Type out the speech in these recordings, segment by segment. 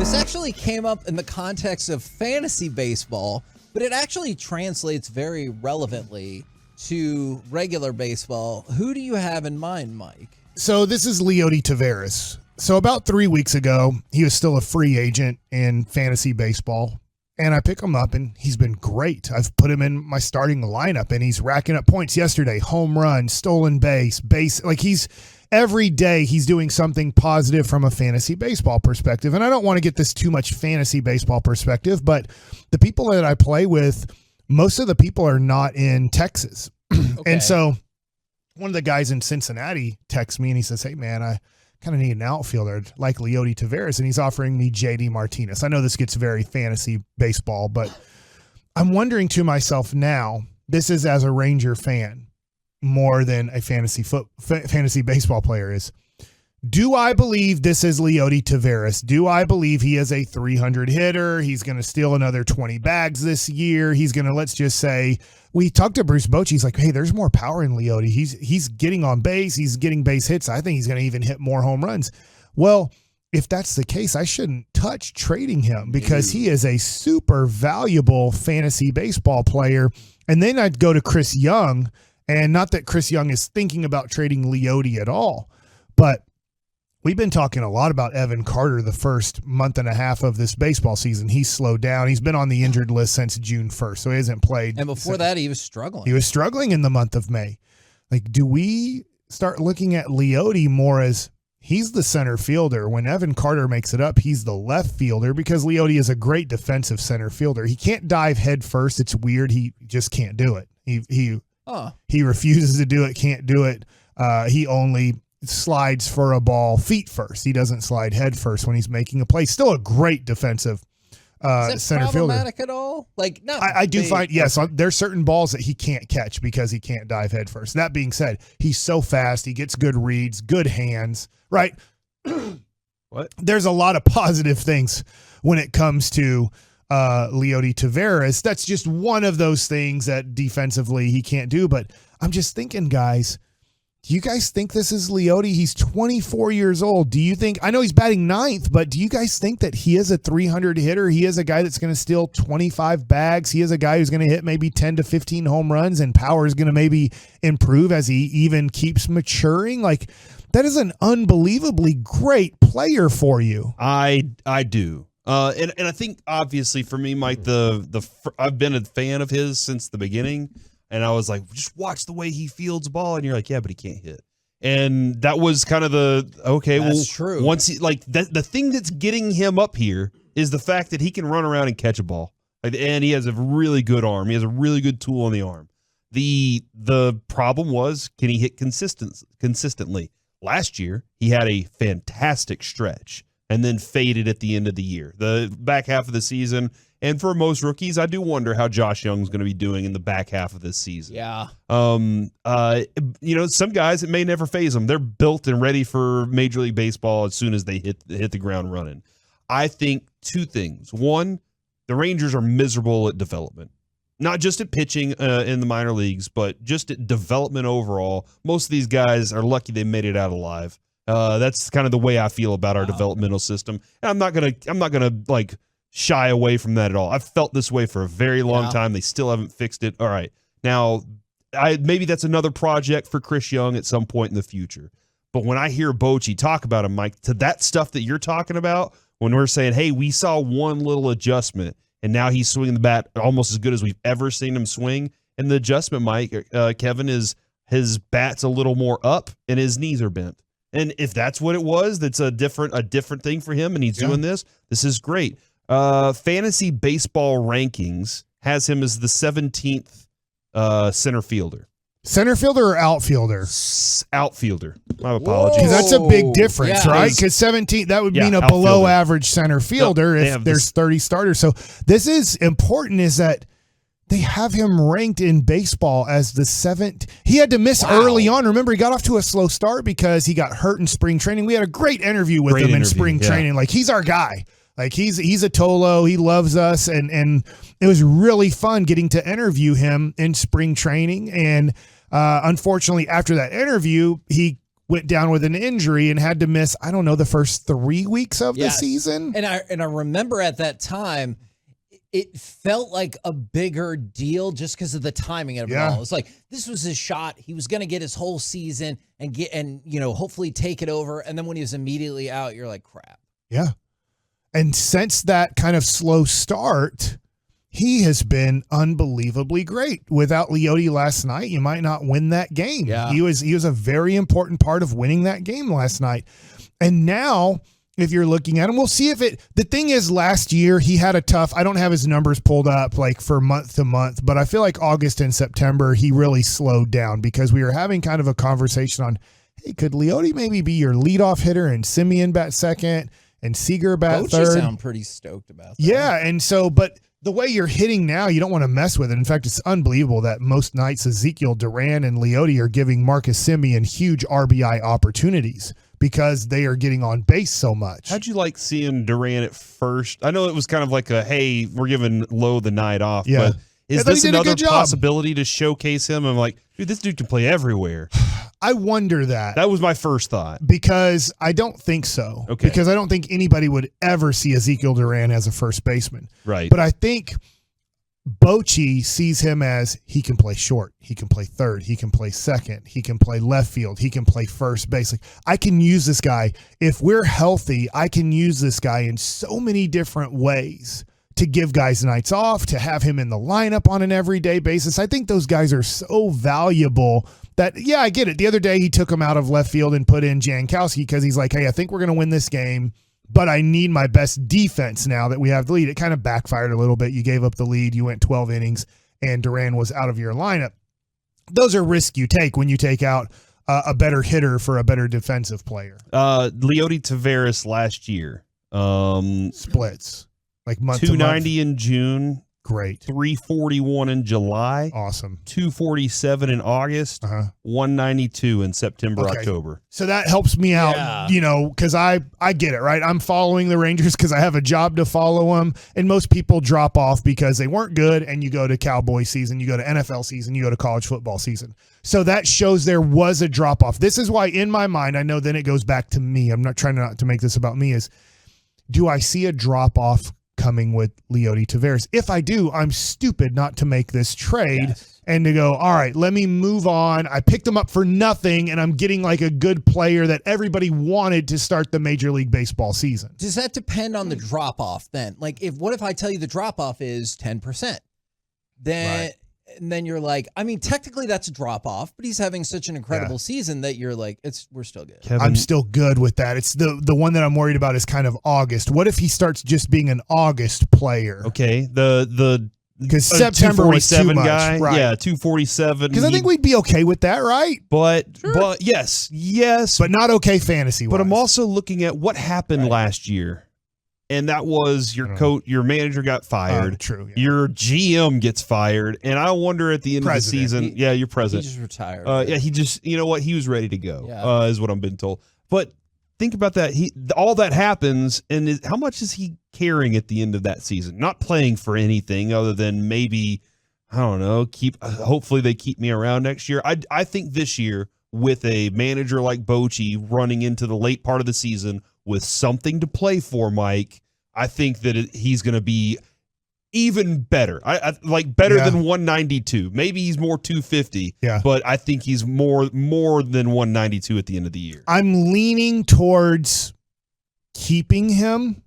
This actually came up in the context of fantasy baseball, but it actually translates very relevantly to regular baseball. Who do you have in mind, Mike? So this is Leody Taveras. So about 3 weeks ago, he was still a free agent in fantasy baseball. And I pick him up, and he's been great. I've put him in my starting lineup, and he's racking up points yesterday. Home run, stolen base. Like every day he's doing something positive from a fantasy baseball perspective. And I don't want to get this too much fantasy baseball perspective, but the people that I play with, most of the people are not in Texas. Okay. And so one of the guys in Cincinnati texts me, and he says, hey, man, I kind of need an outfielder like Leody Taveras, and he's offering me JD Martinez. I know this gets very fantasy baseball, but I'm wondering to myself now, this is as a Ranger fan more than a fantasy baseball player is. Do I believe this is Leody Taveras? Do I believe he is a 300 hitter? He's going to steal another 20 bags this year. He's going to, let's just say, we talked to Bruce Bochy. He's like, hey, there's more power in Leody. He's getting on base. He's getting base hits. I think he's going to even hit more home runs. Well, if that's the case, I shouldn't touch trading him because he is a super valuable fantasy baseball player. And then I'd go to Chris Young, and not that Chris Young is thinking about trading Leody at all, but we've been talking a lot about Evan Carter the first month and a half of this baseball season. He's slowed down. He's been on the injured list since June 1st, so he hasn't played. And before that, he was struggling. He was struggling in the month of May. Like, do we start looking at Leody more as he's the center fielder? When Evan Carter makes it up, he's the left fielder because Leody is a great defensive center fielder. He can't dive head first. It's weird. He just can't do it. He refuses to do it, can't do it. He only slides for a ball feet first. He doesn't slide head first when he's making a play. Still a great defensive center fielder. Problematic at all? Like, no. I do find, yes, there's certain balls that he can't catch because he can't dive head first. That being said, he's so fast. He gets good reads, good hands, right? What? There's a lot of positive things when it comes to Leody Taveras. That's just one of those things that defensively he can't do. But I'm just thinking, guys, do you guys think this is Leody? He's 24 years old. Do you think, I know he's batting ninth, but do you guys think that he is a 300 hitter? He is a guy that's going to steal 25 bags. He is a guy who's going to hit maybe 10 to 15 home runs, and power is going to maybe improve as he even keeps maturing. Like, that is an unbelievably great player for you. I do. And I think obviously for me, Mike, I've been a fan of his since the beginning. And I was like, just watch the way he fields ball. And you're like, yeah, but he can't hit. And that was kind of that's true. Once he, like, the thing that's getting him up here is the fact that he can run around and catch a ball. And he has a really good arm. He has a really good tool on the arm. The problem was, can he hit consistently? Last year, he had a fantastic stretch and then faded at the end of the year. The back half of the season. And for most rookies, I do wonder how Josh Young's going to be doing in the back half of this season. Yeah. Some guys, it may never phase them. They're built and ready for Major League Baseball as soon as they hit the ground running. I think two things. One, the Rangers are miserable at development. Not just at pitching in the minor leagues, but just at development overall. Most of these guys are lucky they made it out alive. That's kind of the way I feel about our developmental system. And I'm not gonna like shy away from that at all. I've felt this way for a very long time. They still haven't fixed it. All right. Now, maybe that's another project for Chris Young at some point in the future. But when I hear Bochy talk about him, Mike, to that stuff that you're talking about, when we're saying, hey, we saw one little adjustment, and now he's swinging the bat almost as good as we've ever seen him swing. And the adjustment, Mike, Kevin, is his bat's a little more up and his knees are bent. And if that's what it was, that's a different thing for him, and he's doing this is great. Fantasy baseball rankings has him as the 17th center fielder. Center fielder or outfielder? Outfielder. My apologies. Because that's a big difference, right? Because 17, that would mean a below average center fielder if there's 30 starters. So this is important, is that they have him ranked in baseball as the 7th. He had to miss early on. Remember, he got off to a slow start because he got hurt in spring training. We had a great interview with him in spring training. Like, he's our guy. Like, he's a Tolo. He loves us. And it was really fun getting to interview him in spring training. And unfortunately, after that interview, he went down with an injury and had to miss, I don't know, the first 3 weeks of the season. And I remember at that time, it felt like a bigger deal just because of the timing of it all. It's like, this was his shot. He was going to get his whole season and hopefully take it over. And then when he was immediately out, you're like, crap. Yeah. And since that kind of slow start, he has been unbelievably great. Without Leody last night, you might not win that game. Yeah. He was a very important part of winning that game last night. And now, if you're looking at him, we'll see if the thing is, last year he had a tough, I don't have his numbers pulled up like for month to month, but I feel like August and September, he really slowed down because we were having kind of a conversation on, hey, could Leody maybe be your leadoff hitter and Simeon bat second and Seager bat Coach, third? You sound pretty stoked about that. Yeah. And so, but the way you're hitting now, you don't want to mess with it. In fact, it's unbelievable that most nights Ezekiel Duran and Leody are giving Marcus Simeon huge RBI opportunities because they are getting on base so much. How'd you like seeing Duran at first? I know it was kind of like a, hey, we're giving Lowe the night off, Yeah. but is thought he this did a another good job. possibility to showcase him? I'm like, dude, this dude can play everywhere. I wonder that. That was my first thought. Because I don't think so. Okay. Because I don't think anybody would ever see Ezekiel Duran as a first baseman. Right. But I think Bochy sees him as he can play short, he can play third, he can play second, he can play left field, he can play first base. Like, I can use this guy. If we're healthy, I can use this guy in so many different ways to give guys nights off, to have him in the lineup on an everyday basis. I think those guys are so valuable that, yeah, I get it. The other day he took him out of left field and put in Jankowski because he's like, hey, I think we're going to win this game, but I need my best defense now that we have the lead. It kind of backfired a little bit. You gave up the lead. You went 12 innings, and Duran was out of your lineup. Those are risks you take when you take out a better hitter for a better defensive player. Leody Taveras last year. Splits. Like month 290 to month. in June. Great. 341 in July. Awesome. 247 in August. 192 in September, Okay. October. So that helps me out, Yeah. because I get it, right? I'm following the Rangers because I have a job to follow them. And most people drop off because they weren't good, and you go to Cowboy season, you go to NFL season, you go to college football season. So that shows there was a drop off. This is why, in my mind, I know then it goes back to me. I'm not trying not to make this about me, is do I see a drop off coming with Leody Taveras? If I do, I'm stupid not to make this trade and to go, all right, let me move on. I picked him up for nothing, and I'm getting like a good player that everybody wanted to start the Major League Baseball season. Does that depend on the drop off then? Like, what if I tell you the drop off is 10%? Then and then you're like, I mean, technically that's a drop off, but he's having such an incredible season that you're like, we're still good. Kevin, I'm still good with that. It's the one that I'm worried about is kind of August. What if he starts just being an August player? okay. The Because September was too 247 much. guy. Right. Yeah, 247. Because I think we'd be okay with that, right? But yes. But not okay fantasy-wise. But I'm also looking at what happened last year. And that was your coach, your manager got fired. True. Yeah. Your GM gets fired. And I wonder at the end of the season, your He president. just retired. He just, you know what? He was ready to go, Yeah. is what I've been told. But think about that. All that happens, and how much is he carrying at the end of that season? Not playing for anything other than maybe, I don't know, hopefully they keep me around next year. I think this year, with a manager like Bochy running into the late part of the season with something to play for, Mike, I think that he's going to be even better. I like better than 192. Maybe he's more 250. Yeah. But I think he's more than 192 at the end of the year. I'm leaning towards keeping him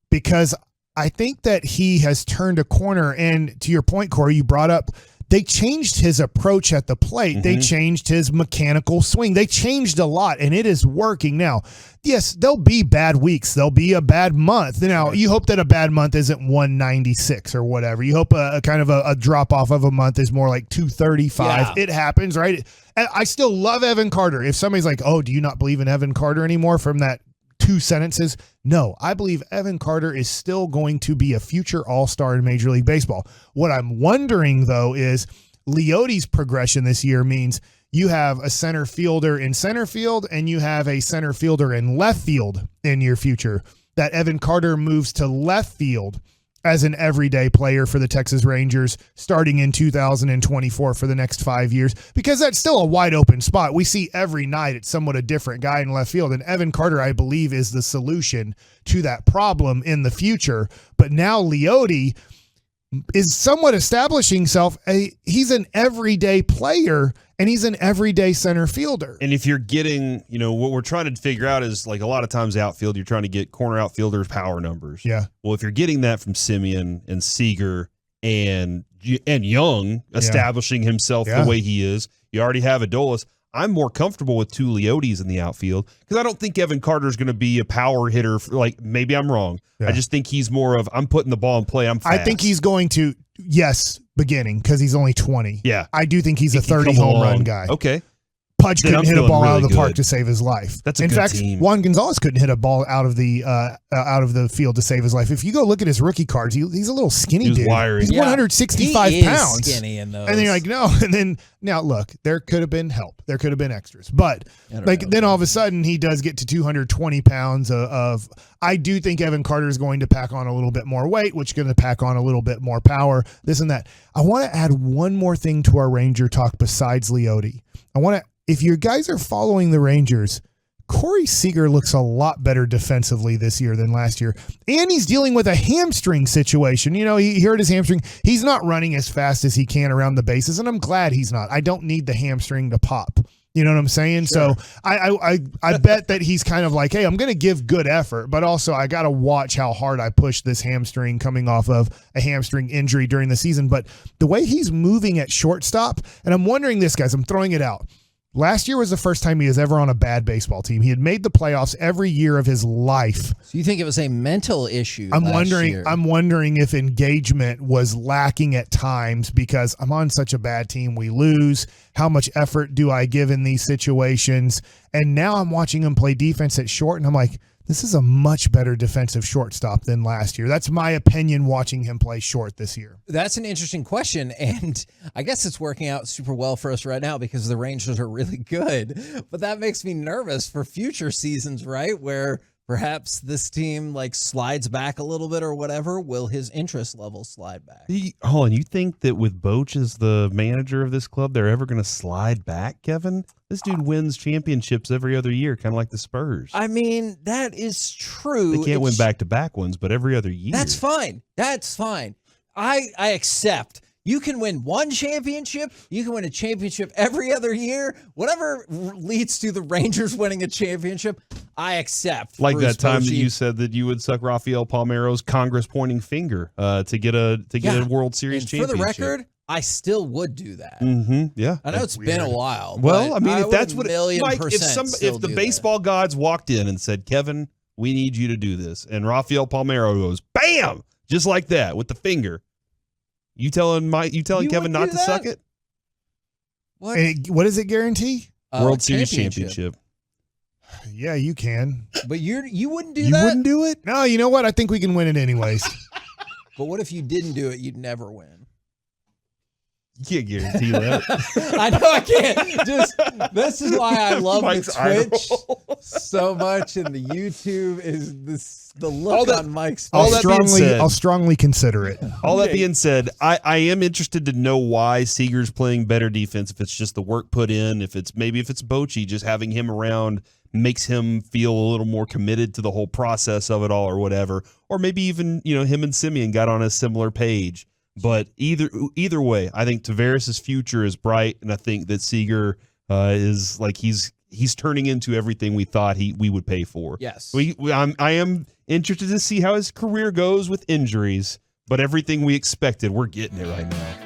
because I think that he has turned a corner. And to your point, Corey, you brought up, they changed his approach at the plate. Mm-hmm. They changed his mechanical swing. They changed a lot, and it is working now. Yes, there'll be bad weeks. There'll be a bad month. Now, you hope that a bad month isn't 196 or whatever. You hope a kind of a drop-off of a month is more like 235. Yeah. It happens, right? And I still love Evan Carter. If somebody's like, oh, do you not believe in Evan Carter anymore from that 2 sentences? No, I believe Evan Carter is still going to be a future all-star in Major League Baseball. What I'm wondering, though, is Leody's progression this year means you have a center fielder in center field and you have a center fielder in left field in your future. That Evan Carter moves to left field as an everyday player for the Texas Rangers starting in 2024 for the next 5 years, because that's still a wide open spot. We see every night it's somewhat a different guy in left field, and Evan Carter, I believe, is the solution to that problem in the future. But now Leody is somewhat establishing himself. He's an everyday player, and he's an everyday center fielder. And if you're getting, what we're trying to figure out is, like, a lot of times outfield, you're trying to get corner outfielders' power numbers. Yeah. Well, if you're getting that from Semien and Seager and Young establishing himself the way he is, you already have Adolis. I'm more comfortable with two Leodys in the outfield because I don't think Evan Carter is going to be a power hitter. Maybe I'm wrong. Yeah. I just think he's more of, I'm putting the ball in play. I'm fast. I think he's going to, beginning, because he's only 20. Yeah. I do think he's a 30 home run guy. Okay. Pudge couldn't hit a ball out of the park to save his life. That's a good team. In fact, Juan Gonzalez couldn't hit a ball out of the field to save his life. If you go look at his rookie cards, he's a little skinny dude. Wiry. He's 165 pounds. Skinny in those. And then you're like, no. And then now look, there could have been help. There could have been extras. But then all of a sudden he does get to 220 pounds of I do think Evan Carter is going to pack on a little bit more weight, which is going to pack on a little bit more power, this and that. I want to add one more thing to our Ranger talk besides Leody. If you guys are following the Rangers, Corey Seager looks a lot better defensively this year than last year. And he's dealing with a hamstring situation. He hurt his hamstring. He's not running as fast as he can around the bases, and I'm glad he's not. I don't need the hamstring to pop. You know what I'm saying? Sure. So I bet that he's kind of like, hey, I'm going to give good effort, but also I got to watch how hard I push this hamstring coming off of a hamstring injury during the season. But the way he's moving at shortstop, and I'm wondering this, guys, I'm throwing it out. Last year was the first time he was ever on a bad baseball team. He had made the playoffs every year of his life. So you think it was a mental issue? I'm wondering if engagement was lacking at times because I'm on such a bad team. We lose. How much effort do I give in these situations? And now I'm watching him play defense at short, and I'm like, this is a much better defensive shortstop than last year. That's my opinion watching him play short this year. That's an interesting question, and I guess it's working out super well for us right now because the Rangers are really good. But that makes me nervous for future seasons, right, where perhaps this team slides back a little bit or whatever. Will his interest level slide back? Hold on, you think that with Boch as the manager of this club, they're ever going to slide back, Kevin? This dude wins championships every other year, kind of like the Spurs. I mean, that is true. They can't win back-to-back ones, but every other year. That's fine. I accept. You can win one championship. You can win a championship every other year. Whatever leads to the Rangers winning a championship, I accept. Like that time that you said that you would suck Rafael Palmeiro's Congress-pointing finger to get a World Series championship. For the record, I still would do that. Mm-hmm. Yeah, I know it's been a while. Well, I mean, if that's what Mike, if the baseball gods walked in and said, "Kevin, we need you to do this," and Rafael Palmeiro goes, "Bam!" just like that with the finger. You telling Kevin not to suck it? What? And what does it guarantee? World Series championship. Yeah, you can. But you wouldn't do that? You wouldn't do it? No, you know what? I think we can win it anyways. But what if you didn't do it? You'd never win. You can't guarantee that. I know I can't. This is why I love the Twitch so much, and the YouTube is the look on Mike's face. I'll strongly consider it. All that being said, I am interested to know why Seager's playing better defense. If it's just the work put in, if it's Bochy, just having him around makes him feel a little more committed to the whole process of it all, or whatever. Or maybe even him and Semien got on a similar page. But either way, I think Taveras' future is bright, and I think that Seager is he's turning into everything we thought we would pay for. Yes, I am interested to see how his career goes with injuries, but everything we expected, we're getting it right now.